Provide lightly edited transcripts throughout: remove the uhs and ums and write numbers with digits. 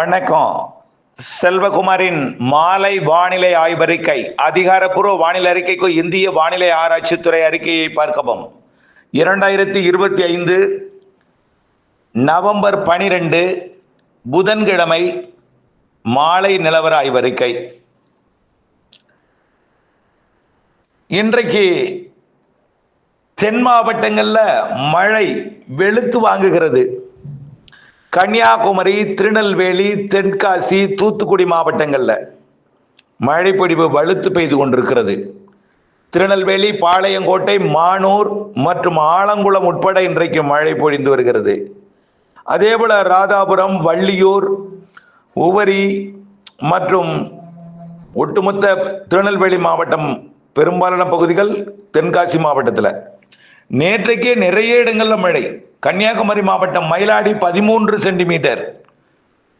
வணக்கம். செல்வகுமாரின் மாலை வானிலை ஆய்வறிக்கை. அதிகாரப்பூர்வ வானிலை அறிக்கைக்கு இந்திய வானிலை ஆராய்ச்சித்துறை அறிக்கையை பார்க்கவும். 2025 நவம்பர் 12 புதன்கிழமை மாலை நிலவர ஆய்வறிக்கை. இன்றைக்கு தென் மாவட்டங்கள்ல மழை வெளுத்து வாங்குகிறது. கன்னியாகுமரி, திருநெல்வேலி, தென்காசி, தூத்துக்குடி மாவட்டங்கள்ல மழை பொழிவு வலுத்து பெய்து கொண்டிருக்கிறது. திருநெல்வேலி, பாளையங்கோட்டை, மானூர் மற்றும் ஆலங்குளம் உட்பட இன்றைக்கு மழை பொழிந்து வருகிறது. அதேபோல ராதாபுரம், வள்ளியூர், உவரி மற்றும் ஒட்டுமொத்த திருநெல்வேலி மாவட்டம் பெரும்பாலான பகுதிகள், தென்காசி மாவட்டத்தில் நேற்றைக்கே நிறைய இடங்கள்ல மழை. கன்னியாகுமரி மாவட்டம் மயிலாடி 13 சென்டிமீட்டர்,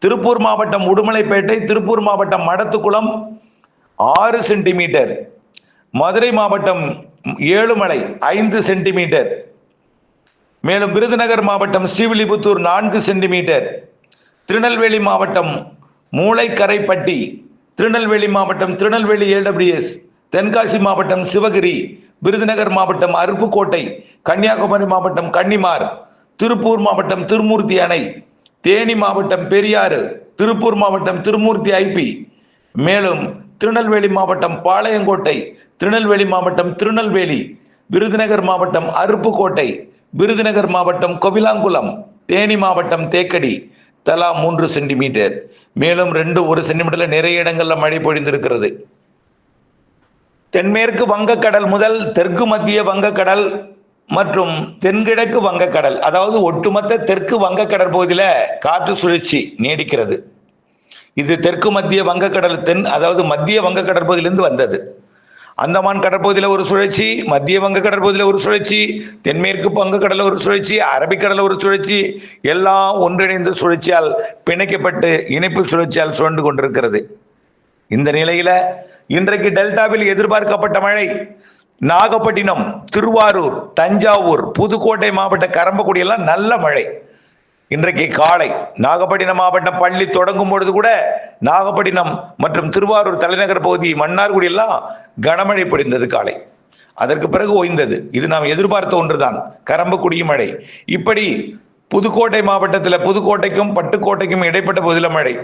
திருப்பூர் மாவட்டம் உடுமலைப்பேட்டை, திருப்பூர் மாவட்டம் மடத்துக்குளம் 6 சென்டிமீட்டர், மதுரை மாவட்டம் ஏழுமலை 5 சென்டிமீட்டர், மேலும் விருதுநகர் மாவட்டம் ஸ்ரீவில்லிபுத்தூர் 4 சென்டிமீட்டர், திருநெல்வேலி மாவட்டம் மூளைக்கரைப்பட்டி, திருநெல்வேலி மாவட்டம் திருநெல்வேலி AWS, தென்காசி மாவட்டம் சிவகிரி, விருதுநகர் மாவட்டம் அருப்புக்கோட்டை, கன்னியாகுமரி மாவட்டம் கன்னிமார், திருப்பூர் மாவட்டம் திருமூர்த்தி அணை, தேனி மாவட்டம் பெரியாறு, திருப்பூர் மாவட்டம் திருமூர்த்தி IP, மேலும் திருநெல்வேலி மாவட்டம் பாளையங்கோட்டை, திருநெல்வேலி மாவட்டம் திருநெல்வேலி, விருதுநகர் மாவட்டம் அருப்புக்கோட்டை, விருதுநகர் மாவட்டம் கோவிலாங்குளம், தேனி மாவட்டம் தேக்கடி தலா 3 சென்டிமீட்டர், மேலும் 1 சென்டிமீட்டர்ல நிறைய இடங்கள்ல மழை பொழிந்திருக்கிறது. தென்மேற்கு வங்கக்கடல் முதல் தெற்கு மத்திய வங்கக்கடல் மற்றும் தென்கிழக்கு வங்கக்கடல், அதாவது ஒட்டுமொத்த தெற்கு வங்கக்கடல் பகுதியில் காற்று சுழற்சி நீடிக்கிறது. இது தெற்கு மத்திய வங்கக்கடல் அதாவது மத்திய வங்கக்கடல் பகுதியிலிருந்து வந்தது. அந்தமான் கடற்பகுதியில் ஒரு சுழற்சி, மத்திய வங்கக்கடல் பகுதியில் ஒரு சுழற்சி, தென்மேற்கு வங்கக்கடலில் ஒரு சுழற்சி, அரபிக்கடலில் ஒரு சுழற்சி, எல்லாம் ஒன்றிணைந்த சுழற்சியால் பிணைக்கப்பட்டு இணைப்பு சுழற்சியால் சுழன்று கொண்டிருக்கிறது. இந்த நிலையில இன்றைக்கு டெல்டாவில் எதிர்பார்க்கப்பட்ட மழை நாகப்பட்டினம், திருவாரூர், தஞ்சாவூர், புதுக்கோட்டை மாவட்ட கரம்பக்குடி எல்லாம் நல்ல மழை. இன்றைக்கு காலை நாகப்பட்டினம் மாவட்டம் பள்ளி தொடங்கும் பொழுது கூட நாகப்பட்டினம் மற்றும் திருவாரூர் தலைநகர் பகுதி மன்னார்குடி எல்லாம் கனமழை பொழிந்தது காலை. அதற்கு பிறகு ஓய்ந்தது. இது நாம் எதிர்பார்த்த ஒன்றுதான், கரம்பக்குடியும் மழை. இப்படி புதுக்கோட்டை மாவட்டத்தில் புதுக்கோட்டைக்கும் பட்டுக்கோட்டைக்கும் இடைப்பட்ட பகுதியில் மழை,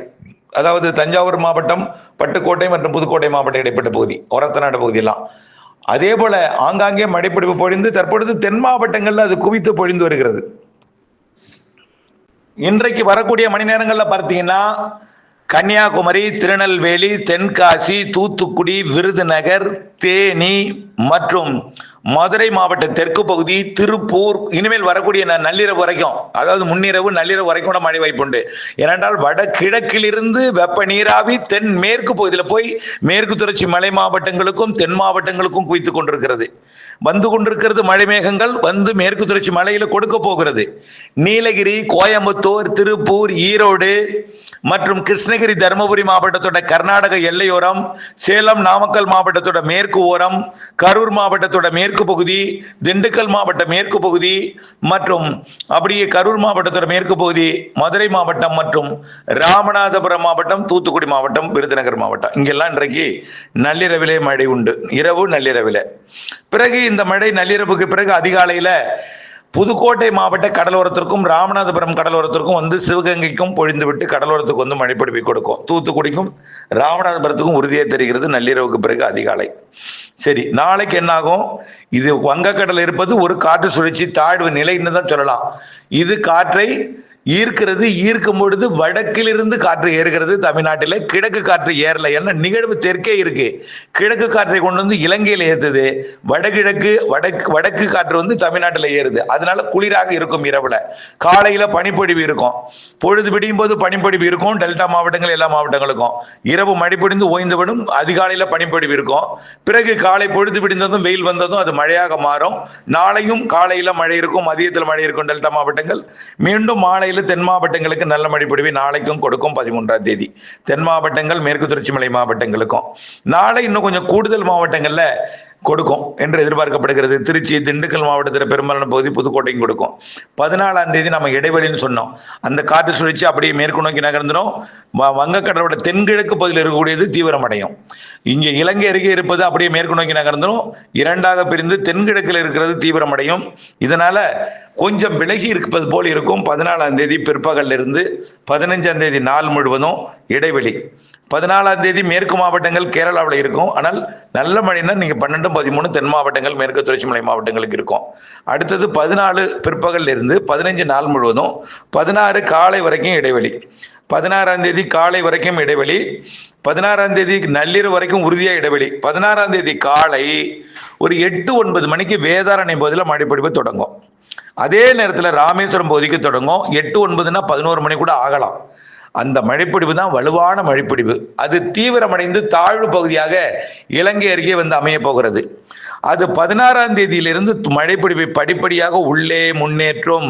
அதாவது தஞ்சாவூர் மாவட்டம், பட்டுக்கோட்டை மற்றும் புதுக்கோட்டை மாவட்டம் இடைப்பட்ட பகுதி, ஒரத்தநாடு பகுதியெல்லாம் அதே போல ஆங்காங்கே மழைப்பொழிவு பொழிந்து தற்பொழுது தென் மாவட்டங்கள்ல அது குவித்து பொழிந்து வருகிறது. இன்றைக்கு வரக்கூடிய மணி நேரங்கள்ல பார்த்தீங்கன்னா கன்னியாகுமரி, திருநெல்வேலி, தென்காசி, தூத்துக்குடி, விருதுநகர், தேனி மற்றும் மதுரை மாவட்ட தெற்கு பகுதி, திருப்பூர், இனிமேல் வரக்கூடிய நள்ளிரவு வரைக்கும், அதாவது முன்னிரவு நள்ளிரவு வரைக்கும் கூட மழை வாய்ப்புண்டு. ஏனென்றால் வடகிழக்கிலிருந்து வெப்ப நீராவி தென் மேற்கு பகுதியில் போய் மேற்கு தொடர்ச்சி மலை மாவட்டங்களுக்கும் தென் மாவட்டங்களுக்கும் குவித்துக் கொண்டிருக்கிறது. வந்து கொண்டிருக்கிறது மழை மேகங்கள் வந்து மேற்கு தொடர்ச்சி மலையில கொடுக்க போகிறது. நீலகிரி, கோயம்புத்தூர், திருப்பூர், ஈரோடு மற்றும் கிருஷ்ணகிரி, தருமபுரி மாவட்டத்தோட கர்நாடக எல்லையோரம், சேலம், நாமக்கல் மாவட்டத்தோட மேற்கு ஓரம், கரூர் மாவட்டத்தோட மேற்கு பகுதி, திண்டுக்கல் மாவட்ட மேற்கு பகுதி மற்றும் அப்படியே கரூர் மாவட்டத்தோட மேற்கு பகுதி, மதுரை மாவட்டம் மற்றும் ராமநாதபுரம் மாவட்டம், தூத்துக்குடி மாவட்டம், விருதுநகர் மாவட்டம், இங்கெல்லாம் இன்றைக்கு நள்ளிரவிலே மழை உண்டு. இரவு நள்ளிரவில பிறகு இந்த மழை நள்ளிரவுக்கு பிறகு அதிகாலையில புதுக்கோட்டை மாவட்ட கடலோரத்திற்கும் ராமநாதபுரம் கடலோரத்திற்கும் வந்து சிவகங்கைக்கும் பொழிந்துவிட்டு கடலோரத்துக்கு வந்து மழை பொழிவை கொடுக்கும். தூத்துக்குடிக்கும் ராமநாதபுரத்துக்கும் உறுதியாக தெரிகிறது நள்ளிரவுக்கு பிறகு அதிகாலை. சரி, நாளைக்கு என்ன ஆகும்? இது வங்கக்கடல் இருப்பது ஒரு காற்று சுழற்சி தாழ்வு நிலைன்னு தான் சொல்லலாம். இது காற்றை ஈர்க்கிறது. ஈர்க்கும் பொழுது வடக்கிலிருந்து காற்று ஏறுகிறது தமிழ்நாட்டில். கிழக்கு காற்று ஏறல. என்ன நிகழ்வு தெற்கே இருக்கு. கிழக்கு காற்றை கொண்டு வந்து இலங்கையில் ஏறுது. வடக்கு காற்று வந்து தமிழ்நாட்டில் ஏறுது. அதனால குளிராக இருக்கும். இரவுல காலையில பனிப்பொழிவு இருக்கும். பொழுது விடியும் போது பனிப்பொழிவு இருக்கும். டெல்டா மாவட்டங்கள் எல்லா மாவட்டங்களுக்கும் இரவு மழை பொழிந்து ஓய்ந்துவிடும். அதிகாலையில பனிப்பொழிவு இருக்கும். பிறகு காலை பொழுது விடிந்ததும் வெயில் வந்ததும் அது மழையாக மாறும். நாளையும் காலையில மழை இருக்கும், மதியத்தில் மழை இருக்கும் டெல்டா மாவட்டங்கள். மீண்டும் மாலை தென் மாவட்டங்களுக்கு நல்ல மழை பொழிவை நாளைக்கும் கொடுக்கும். 13ஆம் தேதி தென் மாவட்டங்கள், மேற்கு தொடர்ச்சி மலை மாவட்டங்களுக்கும். நாளை இன்னும் கொஞ்சம் கூடுதல் மாவட்டங்கள்ல கொடுக்கும் என்று எதிர்பார்க்கப்படுகிறது. திருச்சி, திண்டுக்கல் மாவட்டத்தில் பெரும்பாலான பகுதி, புதுக்கோட்டையும் கொடுக்கும். 14ஆம் தேதி நம்ம இடைவெளின்னு சொன்னோம். அந்த காற்று சுழற்சி அப்படியே மேற்கு நோக்கி நகர்ந்துடும். வங்கக்கடலோட தென்கிழக்கு பகுதியில் இருக்கக்கூடியது தீவிரமடையும். இங்கே இலங்கை அருகே இருப்பது அப்படியே மேற்கு நோக்கி நகர்ந்துடும். இரண்டாக பிரிந்து தென்கிழக்கில் இருக்கிறது தீவிரமடையும். இதனால கொஞ்சம் விலகி இருப்பது போல் இருக்கும். 14ஆம் தேதி பிற்பகலில் இருந்து 15ஆம் தேதி நாள் முழுவதும் இடைவெளி. 14ஆம் தேதி மேற்கு மாவட்டங்கள் கேரளாவில் இருக்கும். ஆனால் நல்ல மழைனா நீங்க 12, 13 தென் மாவட்டங்கள், மேற்கு தொடர்ச்சி மலை மாவட்டங்களுக்கு இருக்கும். அடுத்தது 14 பிற்பகலில் இருந்து 15 நாள் முழுவதும், 16 காலை வரைக்கும் இடைவெளி, 16ஆம் தேதி காலை வரைக்கும் இடைவெளி, 16ஆம் தேதி நள்ளிரவு வரைக்கும் உறுதியா இடைவெளி, 16ஆம் தேதி காலை ஒரு 8-9 மணிக்கு வேதாரண்யம் பகுதியில் மழைப்பொழிவு தொடங்கும். அதே நேரத்தில் ராமேஸ்வரம் பகுதிக்கு தொடங்கும். 8-9னா 11 மணி கூட ஆகலாம். அந்த மழைப்பொழிவு தான் வலுவான மழைப்பொழிவு. அது தீவிரமடைந்து தாழ்வு பகுதியாக இலங்கை அருகே வந்து அமைய போகிறது. அது 16ஆம் தேதியிலிருந்து மழைப்பொழிவை படிப்படியாக உள்ளே முன்னேற்றும்.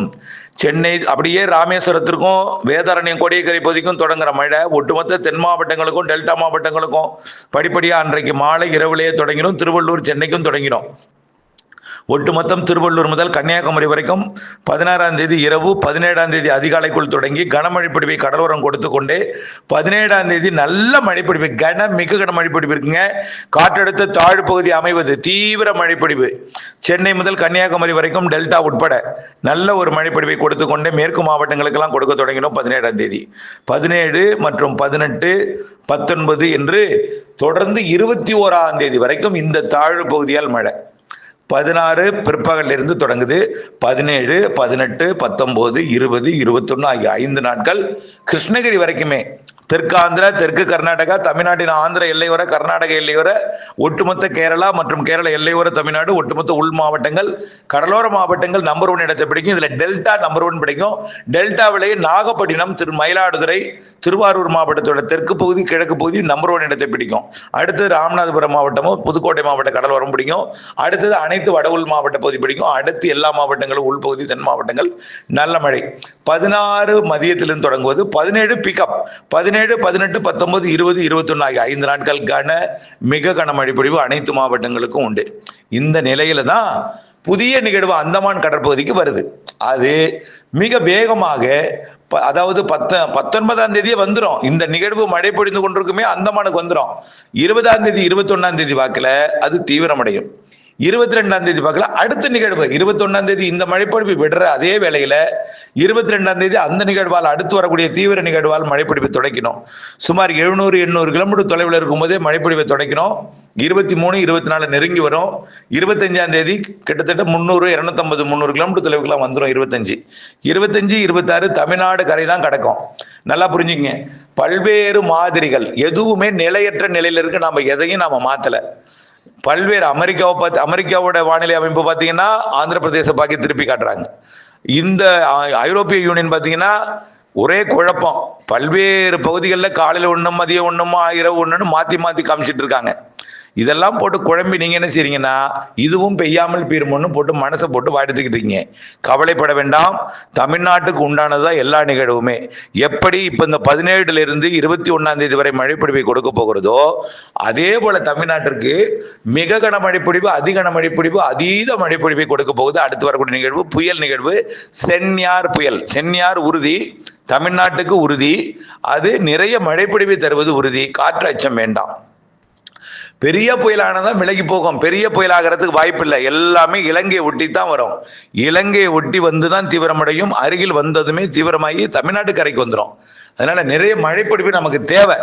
சென்னை அப்படியே ராமேஸ்வரத்திற்கும் வேதாரண்யம் கோடியக்கரை பகுதிக்கும் தொடங்குற மழை ஒட்டுமொத்த தென் மாவட்டங்களுக்கும் டெல்டா மாவட்டங்களுக்கும் படிப்படியாக அன்றைக்கு மாலை இரவுலேயே தொடங்கிடும். திருவள்ளூர், சென்னைக்கும் தொடங்கிடும். ஒட்டுமொத்தம் திருவள்ளூர் முதல் கன்னியாகுமரி வரைக்கும் 16ஆம் தேதி இரவு, 17ஆம் தேதி அதிகாலைக்குள் தொடங்கி கனமழைப்பொழிவை கடலோரம் கொடுத்து கொண்டே 17ஆம் தேதி நல்ல மழைப்பொழிவு, மிக கன மழைப்பொழிவு இருக்குங்க. காற்றழுத்த தாழ்வு பகுதி அமைவது, தீவிர மழைப்பொழிவு சென்னை முதல் கன்னியாகுமரி வரைக்கும் டெல்டா உட்பட நல்ல ஒரு மழைப்பொழிவை கொடுத்து கொண்டே மேற்கு மாவட்டங்களுக்கெல்லாம் கொடுக்க தொடங்கினோம். 17ஆம் தேதி 17 மற்றும் 18, 19 என்று தொடர்ந்து 21ஆம் தேதி வரைக்கும் இந்த தாழ்வு பகுதியால் மழை. 16 பிற்பகலில் இருந்து தொடங்குது. 17, 18, 19, 20, 21 ஆகிய 5 நாட்கள் கிருஷ்ணகிரி வரைக்குமே, தெற்கு ஆந்திரா, தெற்கு கர்நாடகா, தமிழ்நாட்டின் ஆந்திர எல்லையோர, கர்நாடக எல்லையோர, ஒட்டுமொத்த கேரளா மற்றும் கேரள எல்லையோர தமிழ்நாடு, ஒட்டுமொத்த உள் மாவட்டங்கள், கடலோர மாவட்டங்கள் நம்பர் 1 இடத்தை பிடிக்கும். இதுல டெல்டா நம்பர் 1 பிடிக்கும். டெல்டாவிலேயே நாகப்பட்டினம், மயிலாடுதுறை, திருவாரூர் மாவட்டத்தோட தெற்கு பகுதி, கிழக்கு பகுதி நம்பர் 1 இடத்தை பிடிக்கும். அடுத்தது ராமநாதபுரம் மாவட்டமும் புதுக்கோட்டை மாவட்ட கடலோரம் பிடிக்கும். அடுத்தது அனைத்து வட உள் மாவட்ட பகுதி பிடிக்கும். அடுத்து எல்லா மாவட்டங்களும் உள்பகுதி, தென் மாவட்டங்கள் நல்ல மழை. 16 மதியத்திலிருந்து தொடங்குவது. 17 பிக்கப். 17, 18, 19, 20, 21 ஆகிய 5 நாட்கள் மிக கனமழை பொழிவு அனைத்து மாவட்டங்களுக்கும் உண்டு. இந்த நிலையில தான் புதிய நிகழ்வு அந்தமான் கடற்பகுதிக்கு வருது. அது மிக வேகமாக, அதாவது 19ஆம் தேதியே வந்துடும். இந்த நிகழ்வு மழை பொழிந்து கொண்டிருக்குமே அந்தமானுக்கு வந்துடும். 20ஆம் தேதி 21ஆம் தேதி வாக்குல அது தீவிரமடையும். 22ஆம் தேதி பார்க்கலாம் அடுத்த நிகழ்வு. 21ஆம் தேதி இந்த மழைப்பொழிவு விடுற அதே வேளையில 22ஆம் தேதி அந்த நிகழ்வால் அடுத்து வரக்கூடிய தீவிர நிகழ்வால் மழைப்பொழிவு தொடக்கணும். சுமார் 700-800 கிலோமீட்டர் தொலைவில் இருக்கும்போதே மழைப்பொழிவை தொடக்கணும். 23, 24 நெருங்கி வரும். 25ஆம் தேதி கிட்டத்தட்ட 300-250-300 கிலோமீட்டர் தொலைவுக்குலாம் வந்துடும். 25, 26 தமிழ்நாடு கரை தான் கிடக்கும். நல்லா புரிஞ்சுங்க. பல்வேறு மாதிரிகள் எதுவுமே நிலையற்ற நிலையில இருக்கு. நாம எதையும் நாம மாத்தல. பல்வேறு அமெரிக்காவோட வானிலை அமைப்பு பார்த்தீங்கன்னா ஆந்திர பிரதேச பாக்கி திருப்பி காட்டுறாங்க. இந்த ஐரோப்பிய யூனியன் பார்த்தீங்கன்னா ஒரே குழப்பம். பல்வேறு பகுதிகளில் காலையில் ஒன்றும், மதியம் ஒன்றுமா, இரவு ஒன்றுன்னு மாற்றி மாற்றி காமிச்சிட்டு இருக்காங்க. இதெல்லாம் போட்டு குழம்பி நீங்க என்ன செய்றீங்கன்னா, இதுவும் பெய்யாமல் பீருமோன்னு போட்டு மனசை போட்டு வாடித்துக்கிட்டு இருக்கீங்க. கவலைப்பட வேண்டாம். தமிழ்நாட்டுக்கு உண்டானதா எல்லா நிகழ்வுமே. எப்படி இப்ப இந்த 17 இருந்து 21ஆம் தேதி வரை மழைப்பொழிவை கொடுக்க போகிறதோ, அதே போல தமிழ்நாட்டிற்கு மிக கன மழைப்பொழிவு, அதிகன மழைப்பொழிவு, அதீத மழைப்பொழிவை கொடுக்க போகுது. அடுத்து வரக்கூடிய நிகழ்வு புயல் நிகழ்வு. சென்யார் புயல். சென்யார் உறுதி, தமிழ்நாட்டுக்கு உறுதி. அது நிறைய மழைப்பொழிவை தருவது உறுதி. காற்று அச்சம் வேண்டாம். பெரிய புயலானதான் விலகி போகும். பெரிய புயல் ஆகிறதுக்கு வாய்ப்பு இல்லை. எல்லாமே இலங்கையை ஒட்டி தான் வரும். இலங்கையை ஒட்டி வந்துதான் தீவிரமடையும். அருகில் வந்ததுமே தீவிரமாகி தமிழ்நாட்டு கரைக்கு வந்துடும். அதனால நிறைய மழைப்பொழிவு நமக்கு தேவை.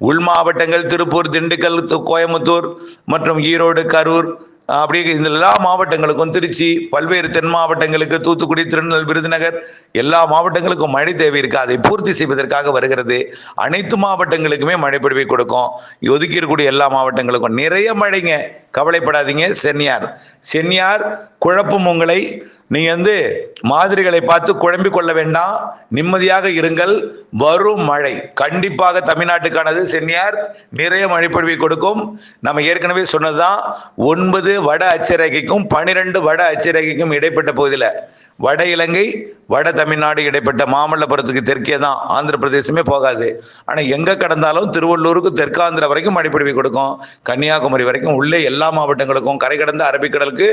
உள் மாவட்டங்கள் திருப்பூர், திண்டுக்கல், கோயம்புத்தூர் மற்றும் ஈரோடு, கரூர், அப்படியே இந்த எல்லா மாவட்டங்களுக்கும், திருச்சி, பல்வேறு தென் மாவட்டங்களுக்கு, தூத்துக்குடி, திருநெல்வேலி, விருதுநகர், எல்லா மாவட்டங்களுக்கும் மழை தேவை இருக்கு. அதை பூர்த்தி செய்வதற்காக வருகிறது. அனைத்து மாவட்டங்களுக்குமே மழைப்பொழிவை கொடுக்கும். ஒதுக்கி இருக்கக்கூடிய எல்லா மாவட்டங்களுக்கும் நிறைய மழைங்க. கவலைப்படாதீங்க. சென்யார் குழப்பம் உங்களை. நீங்க மாதிரிகளை பார்த்து குழம்பிக் கொள்ள வேண்டாம். நிம்மதியாக இருங்கள். வரும் மழை கண்டிப்பாக தமிழ்நாட்டுக்கானது. சென்யார் நிறைய மழைப்பொழிவை கொடுக்கும். நம்ம ஏற்கனவே சொன்னதுதான். 9 வட அட்சரேகைக்கும் 12 வட அட்சரேகைக்கும் இடைப்பட்ட பகுதியில் வட இலங்கை வட தமிழ்நாடு இடைப்பட்ட மாமல்லபுரத்துக்கு தெற்கே தான், ஆந்திர பிரதேசமே போகாது. ஆனால் எங்கே கடந்தாலும் திருவள்ளூருக்கு தெற்காந்திரா வரைக்கும் மழைப்பொழிவை கொடுக்கும். கன்னியாகுமரி வரைக்கும் உள்ளே எல்லா மாவட்டங்களுக்கும் கரை கடந்த அரபிக்கடலுக்கு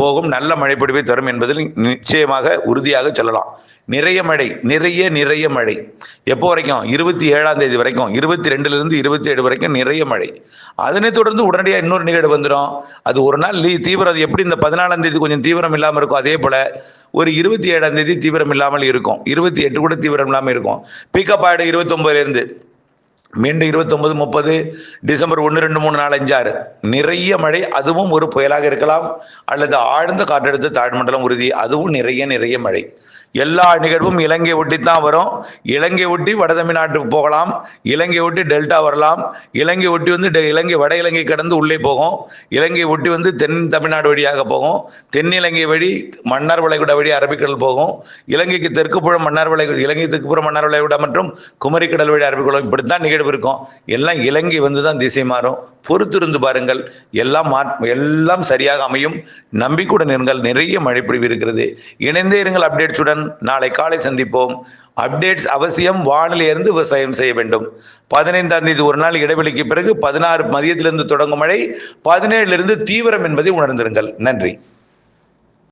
போகும் நல்ல மழைப்பொழிவை தரும் என்பதில் நிச்சயமாக உறுதியாக சொல்லலாம். நிறைய மழை, நிறைய மழை. எப்போ வரைக்கும்? 27ஆம் தேதி வரைக்கும், 22லிருந்து 27 வரைக்கும் நிறைய மழை. அதனைத் தொடர்ந்து உடனடியாக இன்னொரு நிகழ்வு வந்துடும். அது ஒரு நாள் தீவிரம் எப்படி இந்த 14ஆம் தேதி கொஞ்சம் தீவிரம் இல்லாமல் இருக்கும், அதே போல ஒரு 27ஆம் தேதி தீவிரம் இல்லாமல் இருக்கும், 28 கூட தீவிரம் இல்லாமல் இருக்கும். பிக்கப் ஆகிடும் 29லிருந்து மீண்டும் 29, 30, டிசம்பர் 1, 2, 3, 4, 5, 6 நிறைய மழை. அதுவும் ஒரு புயலாக இருக்கலாம் அல்லது ஆழ்ந்த காற்றழுத்த தாழ்மண்டலம் உறுதி. அதுவும் நிறைய மழை. எல்லா நிகழ்வும் இலங்கை ஒட்டித்தான் வரும். இலங்கை ஒட்டி வட தமிழ்நாட்டுக்கு போகலாம், இலங்கை ஒட்டி டெல்டா வரலாம், இலங்கை ஒட்டி இலங்கை வட இலங்கை கடந்து உள்ளே போகும், இலங்கை ஒட்டி தென் தமிழ்நாடு வழியாக போகும், தென்னிலங்கை வழி மன்னார் வளைகுடா வழி அரபிக்கடல் போகும், இலங்கைக்கு தெற்குப்புறம் மன்னார் வளைகுடா, இலங்கை தெற்குப்புறம் மன்னார் வளைகுடா மற்றும் குமரிக்கடல் வழி அரபிக்கடல். இப்படித்தான் நிகழ்வு இருக்கும். எல்லாம் இலங்கை தான் திசை மாறும். பொறுத்திருந்து பாருங்கள், எல்லாம் சரியாக அமையும். நம்பிக்கையுடன் இருங்கள். நிறைய மழைப்பொழிவு இருக்கிறது. இணைந்தே இருங்கள் அப்டேட்ஸுடன். நாளை காலை சந்திப்போம். அப்டேட்ஸ் அவசியம். வானிலையிலிருந்து விவசாயம் செய்ய வேண்டும். 15ஆம் தேதி ஒரு நாள் இடைவெளிக்கு பிறகு 16 மதியத்திலிருந்து தொடங்கும் மழை, 17லிருந்து தீவிரம் என்பதை உணர்ந்திருங்கள். நன்றி.